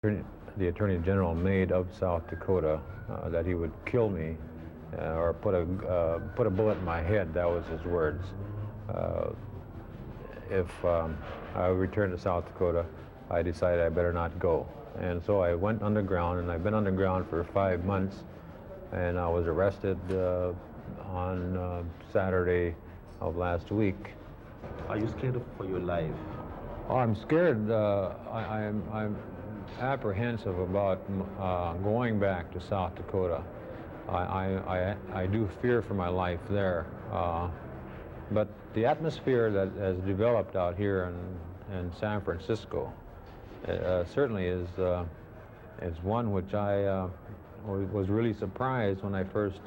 the Attorney General made of South Dakota, that he would kill me or put a bullet in my head. That was his words. If I returned to South Dakota, I decided I better not go. And so I went underground, and I've been underground for 5 months, and I was arrested on Saturday of last week. Are you scared for your life? Oh, I'm scared. I'm apprehensive about going back to South Dakota. I do fear for my life there. But the atmosphere that has developed out here in San Francisco certainly is one which I was really surprised when I first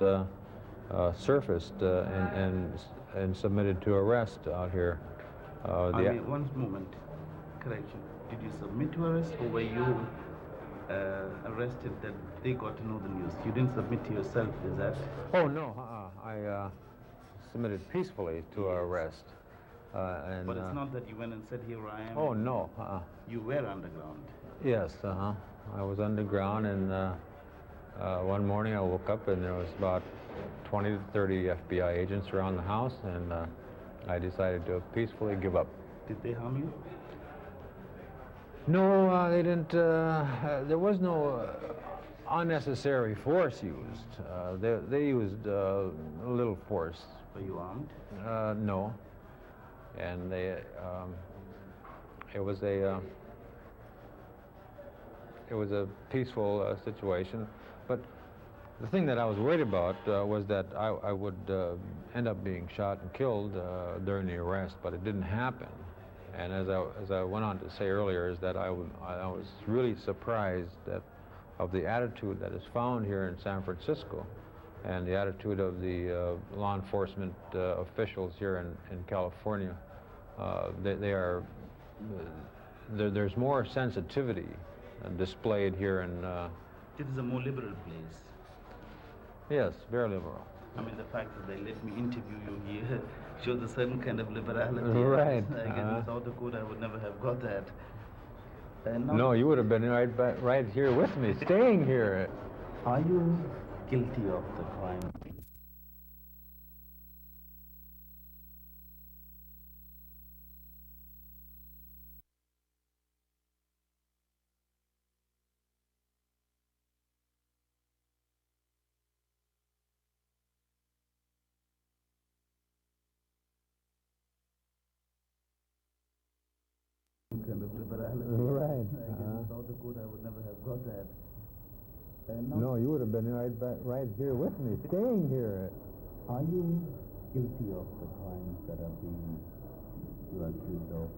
surfaced and submitted to arrest out here. One moment, correction. Did you submit to arrest, or were you arrested that they got to know the news? You didn't submit to yourself, is that? Oh, no. I submitted peacefully to arrest. But it's not that you went and said, here I am. Oh, no. You were underground. Yes, I was underground, and one morning I woke up and there was about 20 to 30 FBI agents around the house, and I decided to peacefully give up. Did they harm you? No, they didn't. There was no unnecessary force used. They used a little force. Were you armed? No. And it was a peaceful situation. But the thing that I was worried about was that I would end up being shot and killed during the arrest, but it didn't happen. And as I went on to say earlier, is that I was really surprised of the attitude that is found here in San Francisco, and the attitude of the law enforcement officials here in California. There's more sensitivity displayed here in. It is a more liberal place. Yes, very liberal. I mean, the fact that they let me interview you here shows a certain kind of liberality. Right. I guess in South Dakota I would never have got that. No, you would have been right here with me, staying here. Are you guilty of the crime? Kind of liberality. Right. I guess in South Dakota I would never have got that. No, you would have been right here with me, staying here. Are you guilty of the crimes that are you are accused of,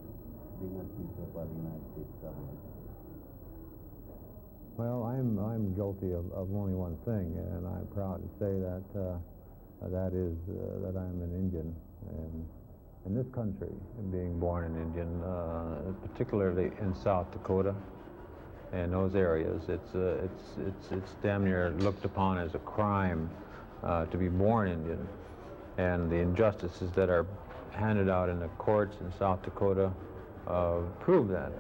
being accused of by the United States government? Well, I'm guilty of only one thing, and I'm proud to say that that is that I'm an Indian, and in this country, being born an Indian, particularly in South Dakota and those areas, it's damn near looked upon as a crime to be born Indian, and the injustices that are handed out in the courts in South Dakota prove that.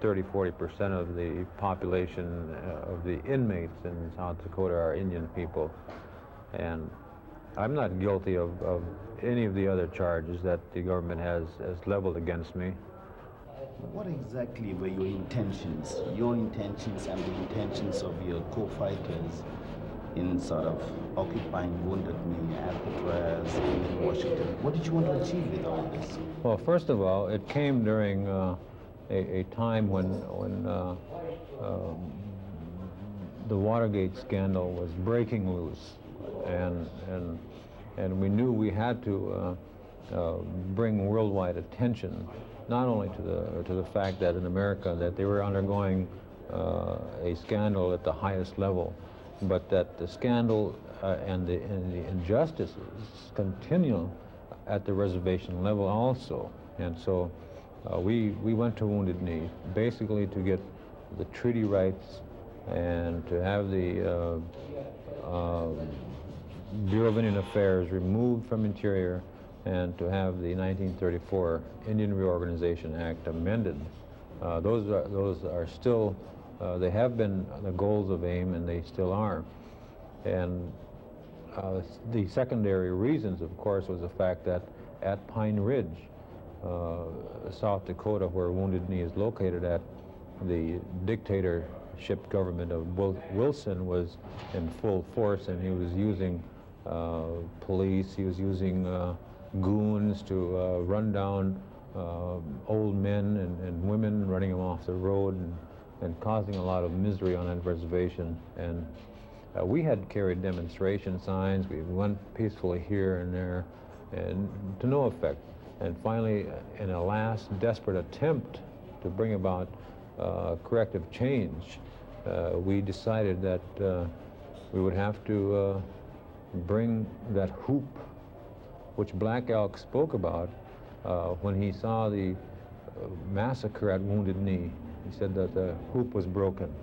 30–40% of the population of the inmates in South Dakota are Indian people, and I'm not guilty of any of the other charges that the government has leveled against me. What exactly were your intentions and the intentions of your co-fighters in sort of occupying Wounded Knee, Alcatraz, in Washington? What did you want to achieve with all this? Well, first of all, it came during a time when the Watergate scandal was breaking loose, and we knew we had to bring worldwide attention, not only to the fact that in America that they were undergoing a scandal at the highest level, but that the scandal and the injustices continue at the reservation level also. And so we went to Wounded Knee basically to get the treaty rights and to have the Bureau of Indian Affairs removed from Interior, and to have the 1934 Indian Reorganization Act amended. Those are still They have been the goals of AIM, and they still are. And the secondary reasons, of course, was the fact that at Pine Ridge, South Dakota, where Wounded Knee is located at, the dictatorship government of Wilson was in full force, and he was using police, he was using goons to run down old men and women, running them off the road and causing a lot of misery on that reservation. And we had carried demonstration signs. We went peacefully here and there, and to no effect. And finally, in a last desperate attempt to bring about corrective change, we decided that we would have to bring that hoop, which Black Elk spoke about when he saw the massacre at Wounded Knee. He said that the hoop was broken,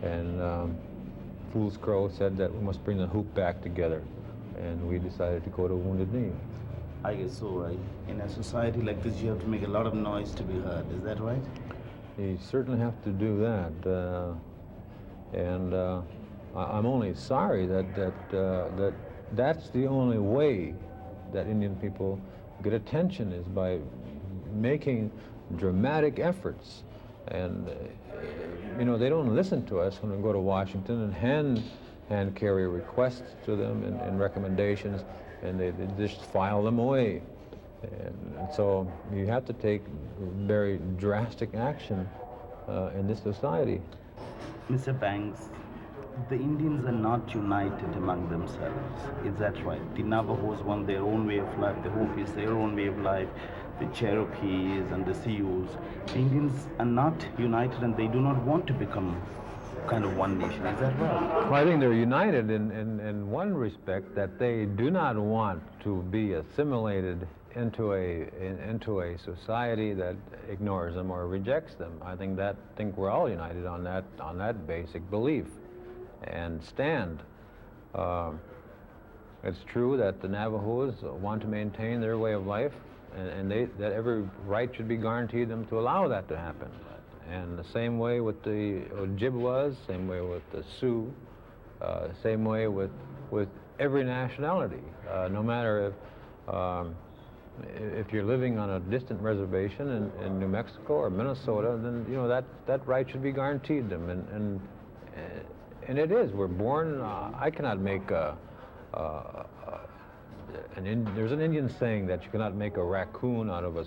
and Fool's Crow said that we must bring the hoop back together, and we decided to go to Wounded Knee. I guess so, right? In a society like this, you have to make a lot of noise to be heard. Is that right? You certainly have to do that, and I'm only sorry that that's the only way that Indian people get attention, is by making dramatic efforts. And you know, they don't listen to us when we go to Washington and hand carry requests to them and recommendations, and they just file them away. And so you have to take very drastic action in this society. Mr. Banks, the Indians are not united among themselves. Is that right? The Navajos want their own way of life, the Hopis their own way of life, the Cherokees and the Sioux. The Indians are not united, and they do not want to become kind of one nation. Is that right? Well, I think they're united in one respect, that they do not want to be assimilated into a society that ignores them or rejects them. I think we're all united on that basic belief and stand. It's true that the Navajos want to maintain their way of life, and that every right should be guaranteed them to allow that to happen. And the same way with the Ojibwas, same way with the Sioux, same way with every nationality. No matter if you're living on a distant reservation in New Mexico or Minnesota, then you know that right should be guaranteed them. And it is. We're born. I cannot make there's an Indian saying that you cannot make a raccoon out of a